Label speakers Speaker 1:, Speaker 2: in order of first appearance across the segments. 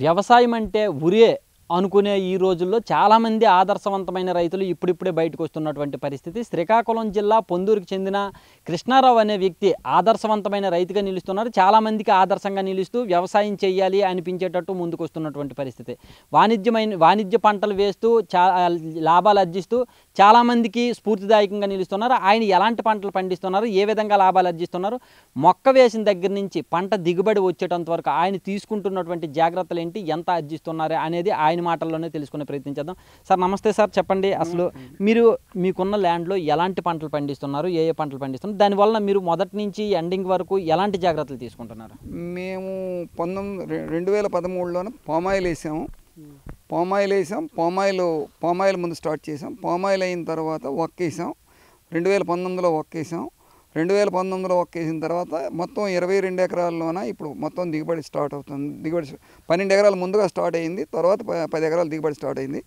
Speaker 1: వ్యవసాయం అంటే ఉరే అనుకునే ఈ రోజుల్లో చాలామంది ఆదర్శవంతమైన రైతులు ఇప్పుడిప్పుడే బయటకు వస్తున్నటువంటి పరిస్థితి. శ్రీకాకుళం జిల్లా పొందూరుకు చెందిన కృష్ణారావు అనే వ్యక్తి ఆదర్శవంతమైన రైతుగా నిలుస్తున్నారు. చాలామందికి ఆదర్శంగా నిలుస్తూ వ్యవసాయం చేయాలి అనిపించేటట్టు ముందుకు వస్తున్నటువంటి పరిస్థితి. వాణిజ్య పంటలు వేస్తూ లాభాలు ఆర్జిస్తూ చాలామందికి స్ఫూర్తిదాయకంగా నిలుస్తున్నారు. ఆయన ఎలాంటి పంటలు పండిస్తున్నారు, ఏ విధంగా లాభాలు ఆర్జిస్తున్నారు, మొక్క వేసిన దగ్గర నుంచి పంట దిగుబడి వచ్చేటంత వరకు ఆయన తీసుకుంటున్నటువంటి జాగ్రత్తలు ఏంటి, ఎంత ఆర్జిస్తున్నారు అనేది ఆయన మాటల్లోనే తెలుసుకునే ప్రయత్నం చేద్దాం. సార్ నమస్తే సార్, చెప్పండి అసలు మీకున్న ల్యాండ్లో ఎలాంటి పంటలు పండిస్తున్నారు, ఏ పంటలు పండిస్తున్నారు, దానివల్ల మీరు మొదటి నుంచి ఎండింగ్ వరకు ఎలాంటి జాగ్రత్తలు తీసుకుంటున్నారు?
Speaker 2: మేము 2013లోనే పామాయిల్ వేసాము. పామాయిల్ ముందు స్టార్ట్ చేసాం. పామాయిల్ అయిన తర్వాత ఒక్కేసాం. 2019లో ఒక్కేసాం. 2019లో ఒక్కేసిన తర్వాత మొత్తం 22 ఎకరాల్లోన ఇప్పుడు మొత్తం దిగుబడి స్టార్ట్ అవుతుంది. 12 ఎకరాలు ముందుగా స్టార్ట్ అయింది, తర్వాత 10 ఎకరాలు దిగుబడి స్టార్ట్ అయింది.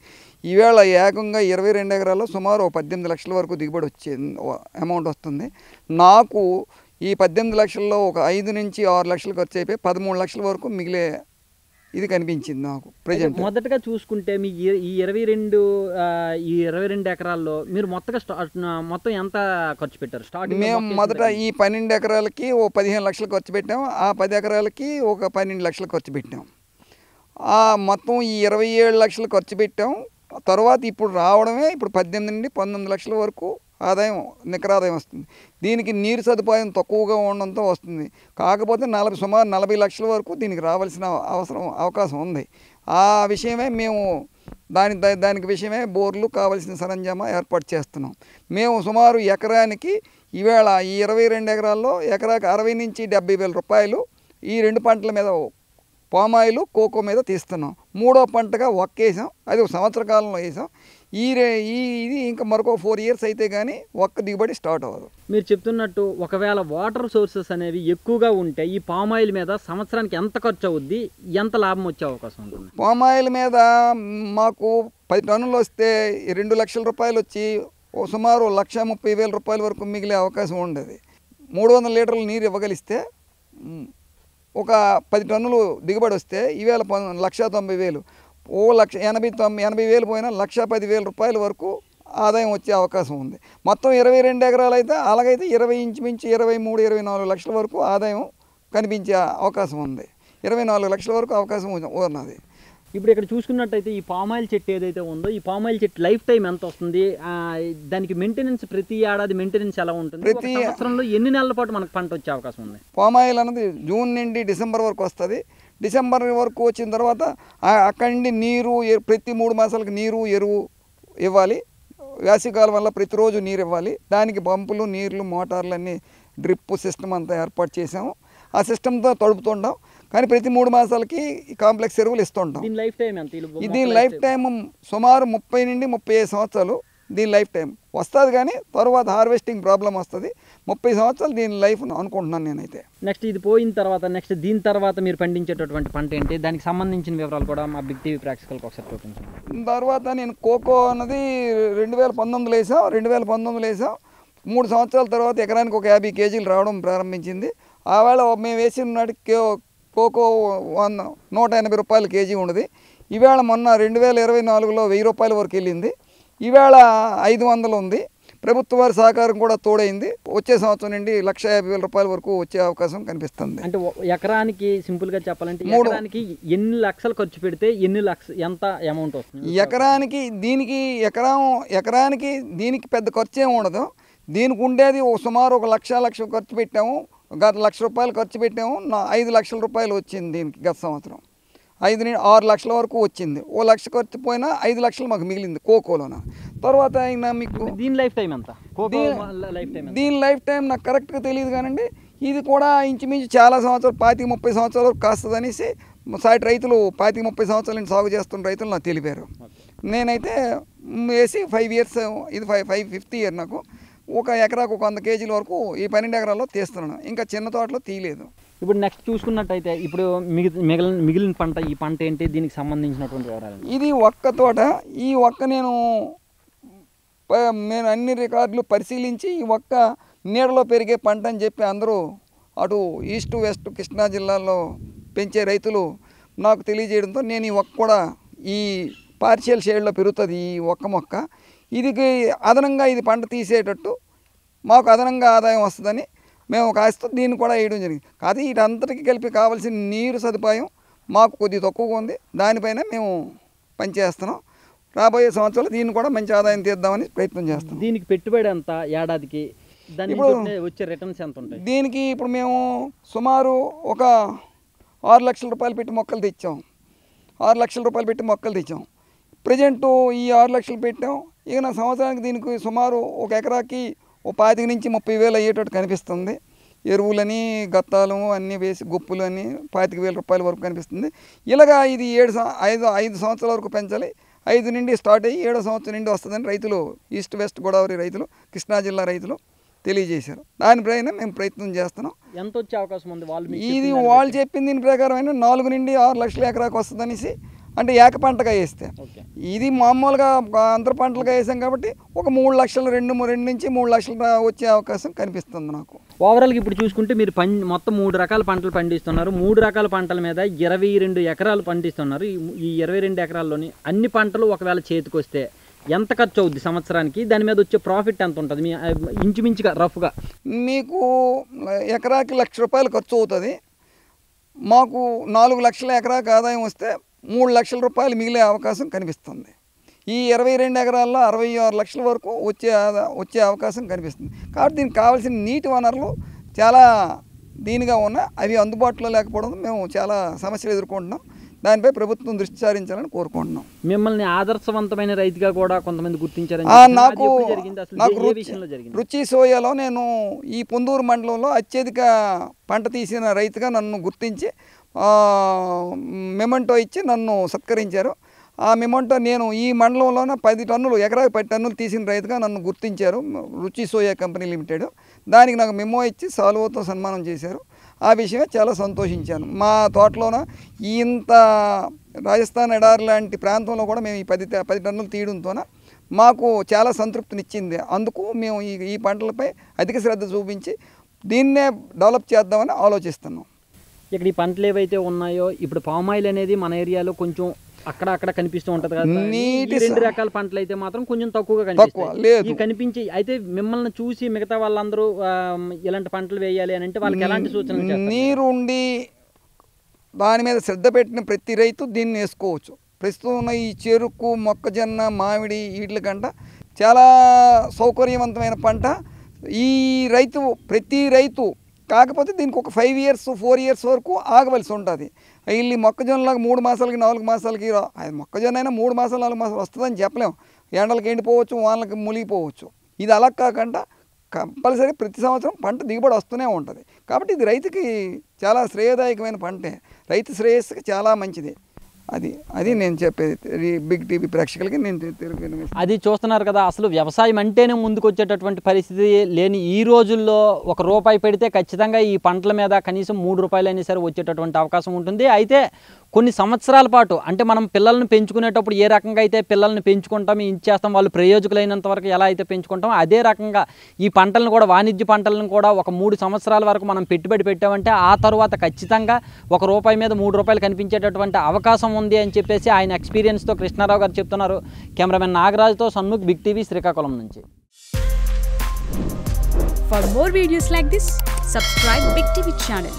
Speaker 2: ఈవేళ ఏకంగా 22 ఎకరాల్లో సుమారు 18 లక్షల వరకు దిగుబడి వచ్చే అమౌంట్ వస్తుంది. నాకు ఈ 18 లక్షల్లో ఒక 5 నుంచి 6 లక్షలు ఖర్చు అయిపోయి 13 లక్షల వరకు మిగిలే ఇది కనిపించింది నాకు ప్రజెంట్.
Speaker 1: మొదటగా చూసుకుంటే మీ ఈ 22 ఎకరాల్లో మీరు మొత్తం ఎంత ఖర్చు పెట్టారు?
Speaker 2: మేము మొదట ఈ 12 ఎకరాలకి ఓ 15 లక్షలు ఖర్చు పెట్టాం. ఆ 10 ఎకరాలకి ఒక 12 లక్షలు ఖర్చు పెట్టాం. మొత్తం ఈ 27 లక్షలు ఖర్చు పెట్టాం. తర్వాత ఇప్పుడు రావడమే ఇప్పుడు 18 నుండి 19 లక్షల వరకు ఆదాయం, నికర ఆదాయం వస్తుంది. దీనికి నీరు సదుపాయం తక్కువగా ఉండడంతో వస్తుంది. కాకపోతే సుమారు 40 లక్షల వరకు దీనికి రావాల్సిన అవకాశం ఉంది. ఆ విషయమే మేము దానికి విషయమే బోర్లు కావాల్సిన సరంజామా ఏర్పాటు చేస్తున్నాం. మేము సుమారు ఎకరానికి ఈవేళ ఈ 22 ఎకరాల్లో ఎకరాకి 60 నుంచి 70 వేల రూపాయలు ఈ 2 పంటల మీద, పామాయిల్, కోకో మీద తీస్తున్నాం. 3వ పంటగా ఒక్కేసాం. అది ఒక సంవత్సర కాలంలో వేసాం. ఇది ఇంకా మరొక 4 ఇయర్స్ అయితే కానీ ఒక్క దిగుబడి స్టార్ట్ అవ్వదు.
Speaker 1: మీరు చెప్తున్నట్టు ఒకవేళ వాటర్ సోర్సెస్ అనేవి ఎక్కువగా ఉంటే ఈ పామాయిల్ మీద సంవత్సరానికి ఎంత ఖర్చు అవుద్ది, ఎంత లాభం వచ్చే అవకాశం ఉంటుంది?
Speaker 2: పామాయిల్ మీద మాకు 10 టన్నులు వస్తే 2 లక్షల రూపాయలు వచ్చి సుమారు 1,30,000 రూపాయల వరకు మిగిలే అవకాశం ఉండేది. 300 లీటర్ల నీరు ఇవ్వగలిస్తే ఒక 10 టన్నులు దిగుబడి వస్తే ఈవేళ 1,90,000, 1,80,000 పోయినా 1,10,000 రూపాయల వరకు ఆదాయం వచ్చే అవకాశం ఉంది. మొత్తం 22 ఎకరాలు అయితే అలాగైతే 23-24 లక్షల వరకు ఆదాయం కనిపించే అవకాశం ఉంది. 24 లక్షల వరకు అవకాశం ఉన్నది.
Speaker 1: ఇప్పుడు ఇక్కడ చూసుకున్నట్టయితే ఈ పామాయిల్ చెట్టు ఏదైతే ఉందో, ఈ పామాయిల్ చెట్టు లైఫ్ టైం ఎంత వస్తుంది, దానికి మెయింటెనెన్స్ ప్రతి ఏడాది మెయింటెనెన్స్ ఎలా ఉంటుంది, ప్రతి సంవత్సరంలో ఎన్ని నెలల పాటు మనకు పంట వచ్చే అవకాశం ఉంది?
Speaker 2: పామాయిల్ అనేది జూన్ నుండి డిసెంబర్ వరకు వస్తుంది. డిసెంబర్ వరకు వచ్చిన తర్వాత అక్కడి నుండి నీరు ప్రతి 3 మాసాలకు నీరు, ఎరువు ఇవ్వాలి. వేసవికాలం వల్ల ప్రతిరోజు నీరు ఇవ్వాలి. దానికి పంపులు, నీళ్లు, మోటార్లు అన్నీ డ్రిప్ సిస్టమ్ అంతా ఏర్పాటు చేసాము. ఆ సిస్టమ్తో తడుపుతుంటాం. కానీ ప్రతి 3 మాసాలకి కాంప్లెక్స్ ఎరువులు ఇస్తుంటాం. దీని లైఫ్ టైం సుమారు 30 నుండి 35 సంవత్సరాలు దీని లైఫ్ టైం వస్తుంది. కానీ తర్వాత హార్వెస్టింగ్ ప్రాబ్లం వస్తుంది. 30 సంవత్సరాలు దీని లైఫ్ అనుకుంటున్నాను నేనైతే.
Speaker 1: నెక్స్ట్ ఇది పోయిన తర్వాత దీని తర్వాత మీరు పండించేటటువంటి పంట ఏంటి, దానికి సంబంధించిన వివరాలు కూడా మా బిగ్ టీవీ ప్రేక్షకులకు ఒకసారి చూపించండి.
Speaker 2: తర్వాత నేను కోకో అన్నది 2019లో వేసాం. 2019లో వేసాం. 3 సంవత్సరాల తర్వాత ఎకరానికి ఒక 50 కేజీలు రావడం ప్రారంభించింది. ఆవేళ మేము వేసిన నాటికి కోకో 180 రూపాయలు కేజీ ఉన్నది. ఈవేళ మొన్న 2024లో 1000 రూపాయల వరకు వెళ్ళింది. ఈవేళ 500 ఉంది. ప్రభుత్వ వారి సహకారం కూడా తోడైంది. వచ్చే సంవత్సరం నుండి 1,50,000 రూపాయల వరకు వచ్చే అవకాశం కనిపిస్తుంది.
Speaker 1: అంటే ఎకరానికి సింపుల్గా చెప్పాలంటే ఎకరానికి ఎన్ని లక్షలు ఖర్చు పెడితే ఎంత అమౌంట్ వస్తుంది?
Speaker 2: ఎకరానికి దీనికి పెద్ద ఖర్చు ఏమి ఉండదు. దీనికి ఉండేది సుమారు 1 లక్ష ఖర్చు పెట్టాము. గత 1,00,000 రూపాయలు ఖర్చు పెట్టాము. 5 లక్షల రూపాయలు వచ్చింది దీనికి గత సంవత్సరం. 5 నుండి 6 లక్షల వరకు వచ్చింది. 1 లక్ష ఖర్చు పోయినా 5 లక్షలు మాకు మిగిలింది కోకోలోన. తర్వాత అయినా మీకు
Speaker 1: దీని లైఫ్ టైం ఎంత?
Speaker 2: దీని లైఫ్ టైం నాకు కరెక్ట్గా తెలియదు కానండి. ఇది కూడా ఇంచుమించు చాలా సంవత్సరాలు 25-30 సంవత్సరాల వరకు కాస్తుంది అనేసి సాటి రైతులు 25-30 సంవత్సరాల నుంచి సాగు చేస్తున్న రైతులు నాకు తెలిపారు. నేనైతే వేసి 5 ఇయర్స్, ఇది 5th ఇయర్ నాకు. ఒక ఎకరాకు 100 కేజీల వరకు ఈ 12 ఎకరాల్లో తీస్తున్నాను. ఇంకా చిన్న తోటలో తీయలేదు.
Speaker 1: ఇప్పుడు నెక్స్ట్ చూసుకున్నట్టయితే ఇప్పుడు మిగిలిన పంట, ఈ పంట ఏంటి, దీనికి సంబంధించినటువంటి వివరాలు?
Speaker 2: ఇది ఒక్క తోట. ఈ ఒక్క నేను అన్ని రికార్డులు పరిశీలించి ఈ ఒక్క నీడలో పెరిగే పంట అని చెప్పి అందరూ అటు ఈస్ట్ వెస్ట్ కృష్ణా జిల్లాలో పెంచే రైతులు నాకు తెలియజేయడంతో నేను ఈ మొక్క కూడా ఈ పార్షియల్ షేడ్లో పెరుగుతుంది ఈ ఒక్క మొక్క. ఇది అదనంగా ఇది పంట తీసేటట్టు మాకు అదనంగా ఆదాయం వస్తుందని మేము ఒక ఆశతో దీన్ని కూడా వేయడం జరిగింది. కాదు వీటంతటికి కలిపి కావాల్సిన నీరు సదుపాయం మాకు కొద్దిగా తక్కువగా ఉంది. దానిపైన మేము పనిచేస్తున్నాం. రాబోయే సంవత్సరాలు దీన్ని కూడా మంచి ఆదాయం తీద్దామని ప్రయత్నం చేస్తాం.
Speaker 1: దీనికి పెట్టుబడి ఎంత ఏడాదికి, దాని నుంచి వచ్చే రిటర్న్స్ ఎంత ఉంటాయి?
Speaker 2: దీనికి ఇప్పుడు మేము సుమారు ఒక 6 లక్షల రూపాయలు పెట్టి మొక్కలు తెచ్చాం. 6 లక్షల రూపాయలు పెట్టి మొక్కలు తెచ్చాం. ప్రజెంట్ ఈ 6 లక్షలు పెట్టాం. ఇక నా సంవత్సరానికి దీనికి సుమారు ఒక ఎకరాకి 25 నుంచి 30,000 అయ్యేటట్టు కనిపిస్తుంది. ఎరువులని గత్తాలు అన్నీ వేసి గుప్పులు అని 25,000 రూపాయల వరకు కనిపిస్తుంది. ఇలాగా ఇది 5 సంవత్సరాల వరకు పెంచాలి. 5 నుండి స్టార్ట్ అయ్యి 7వ సంవత్సరం నుండి వస్తుందని రైతులు, ఈస్ట్ వెస్ట్ గోదావరి రైతులు, కృష్ణా జిల్లా రైతులు తెలియజేశారు. దానిపైన మేము ప్రయత్నం చేస్తున్నాం.
Speaker 1: ఎంత వచ్చే అవకాశం ఉంది?
Speaker 2: వాళ్ళు చెప్పింది దీని ప్రకారమైన 4 నుండి 6 లక్షల ఎకరాకు వస్తుందనేసి, అంటే ఏక పంటగా వేస్తే. ఇది మామూలుగా అంతర పంటలుగా వేసాం కాబట్టి ఒక 3 లక్షలు 2 నుంచి 3 లక్షలు వచ్చే అవకాశం కనిపిస్తుంది నాకు.
Speaker 1: ఓవరాల్గా ఇప్పుడు చూసుకుంటే మీరు మొత్తం 3 రకాల పంటలు పండిస్తున్నారు. 3 రకాల పంటల మీద 22 ఎకరాలు పండిస్తున్నారు. ఈ 22 ఎకరాల్లోని అన్ని పంటలు ఒకవేళ చేతికి వస్తే ఎంత ఖర్చు అవుద్ది సంవత్సరానికి? దాని మీద వచ్చే ప్రాఫిట్ ఎంత ఉంటుంది మీ ఇంచుమించుగా రఫ్గా?
Speaker 2: మీకు ఎకరాకి 1,00,000 రూపాయలు ఖర్చు అవుతుంది. మాకు 4 లక్షల ఎకరాకి ఆదాయం వస్తే 3 లక్షల రూపాయలు మిగిలే అవకాశం కనిపిస్తుంది. ఈ 22 ఎకరాల్లో 66 లక్షల వరకు వచ్చే అవకాశం కనిపిస్తుంది. కాబట్టి దీనికి కావాల్సిన నీటి వనరులు చాలా దీనిగా ఉన్నాయి. అవి అందుబాటులో లేకపోవడం మేము చాలా సమస్యలు ఎదుర్కొంటున్నాం. దానిపై ప్రభుత్వం దృష్టి సారించాలని కోరుకుంటున్నాం.
Speaker 1: మిమ్మల్ని ఆదర్శవంతమైన రైతుగా కూడా కొంతమంది గుర్తించారని
Speaker 2: నాకు రుచి సోయాలో నేను ఈ పొందూరు మండలంలో అత్యధిక పంట తీసిన రైతుగా నన్ను గుర్తించి మెమంటో ఇచ్చి నన్ను సత్కరించారు. ఆ మెమంటో నేను ఈ మండలంలోనే 10 టన్నులు ఎకరాకి 10 టన్నులు తీసిన రైతుగా నన్ను గుర్తించారు రుచి సోయా కంపెనీ లిమిటెడ్. దానికి నాకు మెమో ఇచ్చి సాల్వోతో సన్మానం చేశారు. ఆ విషయమే చాలా సంతోషించాను. మా తోటలోన ఇంత రాజస్థాన్ ఎడారి లాంటి ప్రాంతంలో కూడా మేము ఈ 10 టన్నులు తీయడంతోన మాకు చాలా సంతృప్తినిచ్చింది. అందుకు మేము ఈ పంటలపై అధిక శ్రద్ధ చూపించి దీన్నే డెవలప్ చేద్దామని ఆలోచిస్తున్నాం.
Speaker 1: ఇక్కడ ఈ పంటలు ఏవైతే ఉన్నాయో ఇప్పుడు పామాయిల్ అనేది మన ఏరియాలో కొంచెం అక్కడ కనిపిస్తూ ఉంటుంది కదా. 2 రకాల పంటలు అయితే మాత్రం కొంచెం తక్కువగా కనిపిస్తాయి. కనిపించి అయితే మిమ్మల్ని చూసి మిగతా వాళ్ళందరూ ఇలాంటి పంటలు వేయాలి అని అంటే వాళ్ళకి ఎలాంటి సూచనలు చేస్తారు?
Speaker 2: నీరుండి దాని మీద శ్రద్ధ పెట్టిన ప్రతి రైతు దీన్ని వేసుకోవచ్చు. ప్రస్తుతం ఉన్న ఈ చెరుకు, మొక్కజొన్న, మామిడి వీటి కంట చాలా సౌకర్యవంతమైన పంట ఈ ప్రతి రైతు. కాకపోతే దీనికి ఒక 5 ఇయర్స్ 4 ఇయర్స్ వరకు ఆగవలసి ఉంటుంది. వీళ్ళు మొక్కజొన్నలాగా 3 మాసాలకి 4 మాసాలకి మొక్కజొన్న అయినా 3 మాసాలు 4 మాసాలు వస్తుందని చెప్పలేము. ఎండలకి ఎండిపోవచ్చు, వానలకి మునిగిపోవచ్చు. ఇది అలా కాకుండా కంపల్సరీ ప్రతి సంవత్సరం పంట దిగుబడి వస్తూనే ఉంటుంది. కాబట్టి ఇది రైతుకి చాలా శ్రేయదాయకమైన పంటే. రైతు శ్రేయస్సుకి చాలా మంచిది. అది నేను చెప్పేది బిగ్ టీవీ ప్రేక్షకులకి నేను
Speaker 1: అది చూస్తున్నారు కదా. అసలు వ్యవసాయం అంటేనే ముందుకు వచ్చేటటువంటి పరిస్థితి లేని ఈ రోజుల్లో ₹1 పెడితే ఖచ్చితంగా ఈ పంటల మీద కనీసం ₹3 అయినా సరే వచ్చేటటువంటి అవకాశం ఉంటుంది. అయితే కొన్ని సంవత్సరాల పాటు అంటే మనం పిల్లల్ని పెంచుకునేటప్పుడు ఏ రకంగా అయితే పిల్లల్ని పెంచుకుంటాం, ఇచ్చేస్తాం, వాళ్ళు ప్రయోజకులైనంత వరకు ఎలా అయితే పెంచుకుంటాం అదే రకంగా ఈ పంటలను కూడా వాణిజ్య పంటలను కూడా ఒక 3 సంవత్సరాల వరకు మనం పెట్టుబడి పెట్టామంటే ఆ తర్వాత ఖచ్చితంగా ₹1 మీద ₹3 కనిపించేటటువంటి అవకాశం ఉంది అని చెప్పేసి ఆయన ఎక్స్పీరియన్స్తో కృష్ణారావు గారు చెప్తున్నారు. కెమెరామెన్ నాగరాజ్తో సన్ముఖ్, బిగ్ టీవీ, శ్రీకాకుళం నుంచి.
Speaker 3: For more videos like this, subscribe Big TV channel.